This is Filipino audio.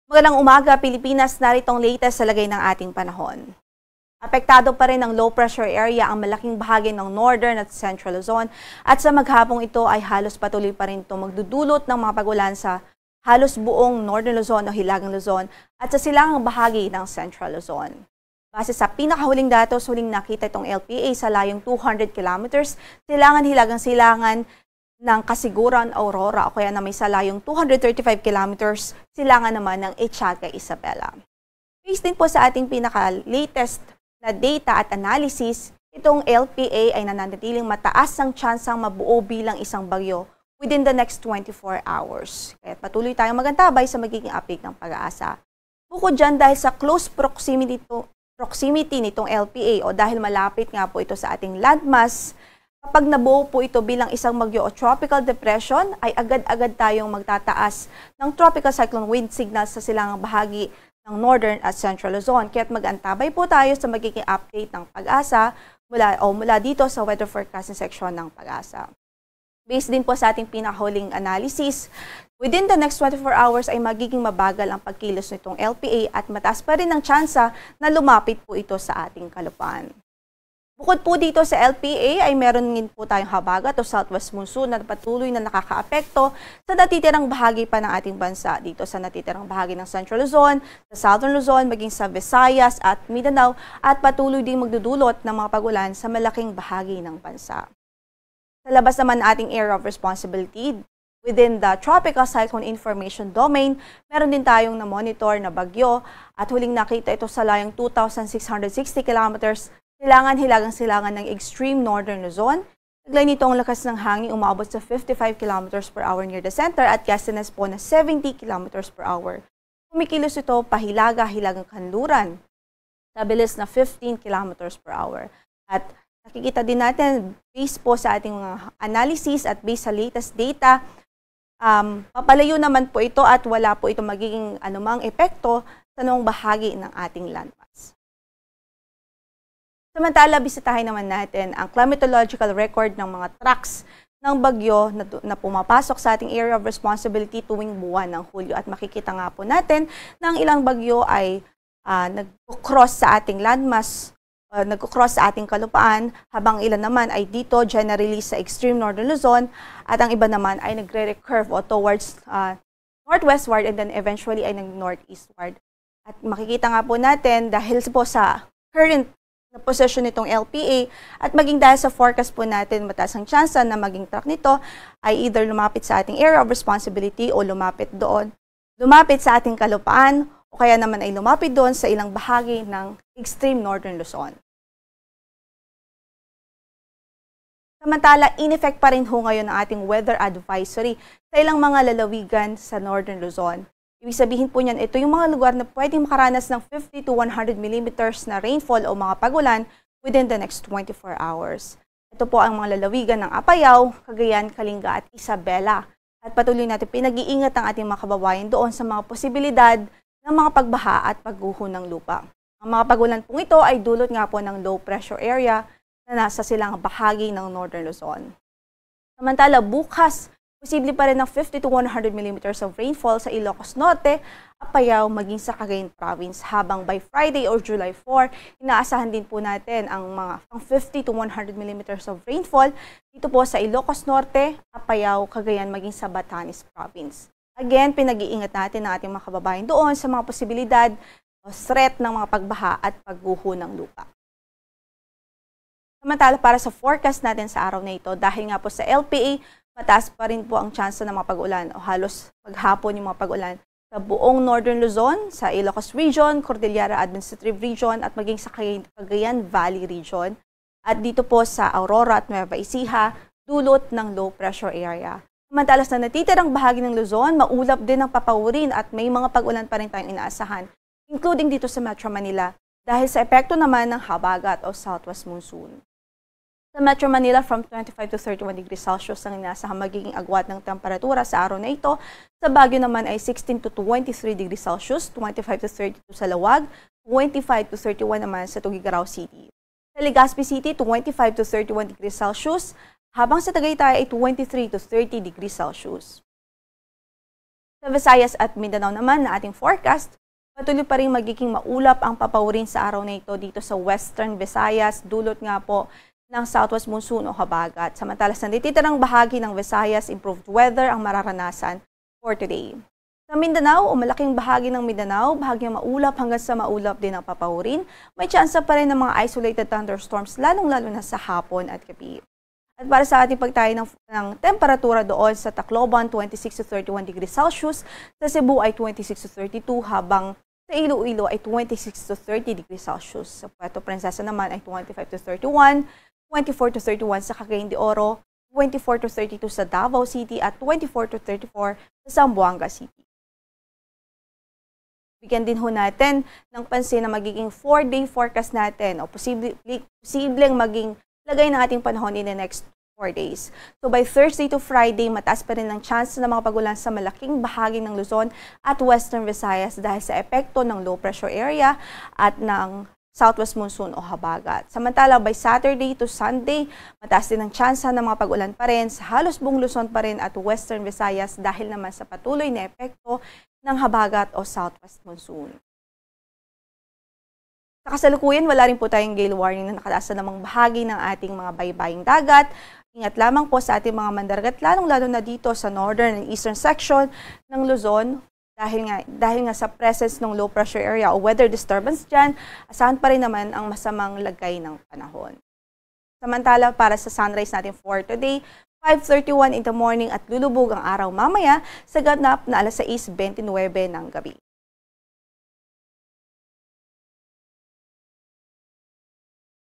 Magandang umaga, Pilipinas. Narito ang latest sa lagay ng ating panahon. Apektado pa rin ng low pressure area ang malaking bahagi ng Northern at Central Luzon at sa maghapong ito ay halos patuloy pa rin ito magdudulot ng mga pagulan sa halos buong Northern Luzon o Hilagang Luzon at sa silangang bahagi ng Central Luzon. Base sa pinakahuling datos, huling nakita itong LPA sa layong 200 kilometers, silangan-hilagang-silangan ng Kasiguran, Aurora o kaya na may salayong 235 kilometers, silangan naman ng Etiaga, Isabela. Based din po sa ating pinaka-latest na data at analysis, itong LPA ay nananatiling mataas ang tsansang mabuo bilang isang bagyo within the next 24 hours. Kaya patuloy tayong magantabay sa magiging update ng Pag-asa. Bukod dyan, dahil sa close proximity nitong LPA o dahil malapit nga po ito sa ating landmass, kapag nabuo po ito bilang isang bagyo o tropical depression, ay agad-agad tayong magtataas ng tropical cyclone wind signals sa silangang bahagi ng Northern at Central Luzon. Kaya't mag-antabay po tayo sa magiging update ng Pag-asa mula dito sa weather forecasting section ng Pag-asa. Based din po sa ating pinahuling analysis, within the next 24 hours ay magiging mabagal ang pagkilos nitong LPA at mataas pa rin ang tsansa na lumapit po ito sa ating kalupaan. Bukod po dito sa LPA ay meron din po tayong habagat o southwest monsoon na patuloy na nakakaapekto sa natitirang bahagi pa ng ating bansa. Dito sa natitirang bahagi ng Central Luzon, sa Southern Luzon, maging sa Visayas at Mindanao at patuloy din magdudulot ng mga pagulan sa malaking bahagi ng bansa. Sa labas naman ating area of responsibility, within the Tropical Cyclone Information Domain, meron din tayong na-monitor na bagyo at huling nakita ito sa layong 2,660 kilometers silangan-hilagang-silangan ng extreme northern Luzon. Taglay nito ang lakas ng hangin umabot sa 55 km per hour near the center at gustiness po na 70 km per hour. Kumikilos ito pahilaga-hilagang kanluran sa bilis na 15 km per hour. At nakikita din natin, based po sa ating mga analysis at based sa latest data, papalayo naman po ito at wala po ito magiging anumang epekto sa noong bahagi ng ating landmass. Samantala, bisitahin naman natin ang climatological record ng mga tracks ng bagyo na pumapasok sa ating area of responsibility tuwing buwan ng Hulyo. At makikita nga po natin na ang ilang bagyo ay nag-cross sa ating landmass, nag-cross sa ating kalupaan, habang ilan naman ay dito generally sa extreme northern Luzon at ang iba naman ay nagre-recurve o towards northwestward and then eventually ay nag-northeastward. At makikita nga po natin dahil po sa current na posisyon nitong LPA at maging dahil sa forecast po natin mataas ang tsansa na maging track nito ay either lumapit sa ating area of responsibility o lumapit sa ating kalupaan o kaya naman ay lumapit doon sa ilang bahagi ng extreme northern Luzon. Samantala, in-effect pa rin ho ngayon ang ating weather advisory sa ilang mga lalawigan sa northern Luzon. Ibig sabihin po niyan, ito yung mga lugar na pwedeng makaranas ng 50 to 100 millimeters na rainfall o mga pagulan within the next 24 hours. Ito po ang mga lalawigan ng Apayao, Cagayan, Kalinga at Isabela. At patuloy natin pinag-iingat ang ating mga kababayan doon sa mga posibilidad ng mga pagbaha at pagguho ng lupa. Ang mga pagulan pong ito ay dulot nga po ng low pressure area na nasa silang bahagi ng Northern Luzon. Samantala, bukas, posible pa rin ng 50 to 100 millimeters of rainfall sa Ilocos Norte, Apayao, maging sa Cagayan Province. Habang by Friday or July 4, inaasahan din po natin ang mga 50 to 100 millimeters of rainfall dito po sa Ilocos Norte, Apayao, Cagayan, maging sa Batanes Province. Again, pinag-iingat natin ang ating mga kababayan doon sa mga posibilidad o threat ng mga pagbaha at pagguho ng lupa. Samantala, para sa forecast natin sa araw na ito, dahil nga po sa LPA, mataas pa rin po ang tsansa ng mga pag-ulan o halos maghapon yung mga pag-ulan sa buong Northern Luzon, sa Ilocos Region, Cordillera Administrative Region at maging sa Cagayan Valley Region. At dito po sa Aurora at Nueva Ecija, dulot ng low pressure area. Samantala sa natitirang bahagi ng Luzon, maulap din ang papawurin at may mga pag-ulan pa rin tayong inaasahan, including dito sa Metro Manila, dahil sa epekto naman ng habagat o southwest monsoon. Sa Metro Manila, from 25 to 31 degrees Celsius ang inaasahang magiging agwat ng temperatura sa araw na ito. Sa Baguio naman ay 16 to 23 degrees Celsius, 25 to 32 sa Lawag, 25 to 31 naman sa Tuguegarao City. Sa Legazpi City, 25 to 31 degrees Celsius, habang sa Tagaytay ay 23 to 30 degrees Celsius. Sa Visayas at Mindanao naman na ating forecast, patuloy pa rin magiging maulap ang papawirin sa araw na ito dito sa Western Visayas, dulot nga po ng southwest monsoon o habagat. Samantala sa natitirang bahagi ng Visayas, improved weather ang mararanasan for today. Sa Mindanao o malaking bahagi ng Mindanao, bahagyang maulap hanggang sa maulap din ang papawirin. May tsansa pa rin ng mga isolated thunderstorms lalong-lalo na sa hapon at gabi. At para sa ating pagtayo ng temperatura doon sa Tacloban, 26 to 31 degrees Celsius, sa Cebu ay 26 to 32, habang sa Iloilo ay 26 to 30 degrees Celsius. Sa Puerto Princesa naman ay 25 to 31, 24 to 31 sa Cagayan de Oro, 24 to 32 sa Davao City at 24 to 34 sa Zamboanga City. Bigyan din ho natin ng pansin na magiging 4-day forecast natin o posibleng maging lagay ng ating panahon in the next 4 days. So by Thursday to Friday, mataas pa rin ang chance ng mga pagulan sa malaking bahagi ng Luzon at Western Visayas dahil sa epekto ng low pressure area at ng southwest monsoon o habagat. Samantala, by Saturday to Sunday, mataas din ang tsansa ng mga pag-ulan pa rin sa halos buong Luzon pa rin at Western Visayas dahil naman sa patuloy na epekto ng habagat o southwest monsoon. Sa kasalukuyan, wala rin po tayong gale warning na nakataas sa namang bahagi ng ating mga baybaying dagat. Ingat lamang po sa ating mga mandaragat, lalong-lalo na dito sa northern and eastern section ng Luzon. Dahil nga sa presence ng low pressure area o weather disturbance dyan, asahan pa rin naman ang masamang lagay ng panahon. Samantala, para sa sunrise natin for today, 5:31 in the morning at lulubog ang araw mamaya sa ganap na 6:29 ng gabi.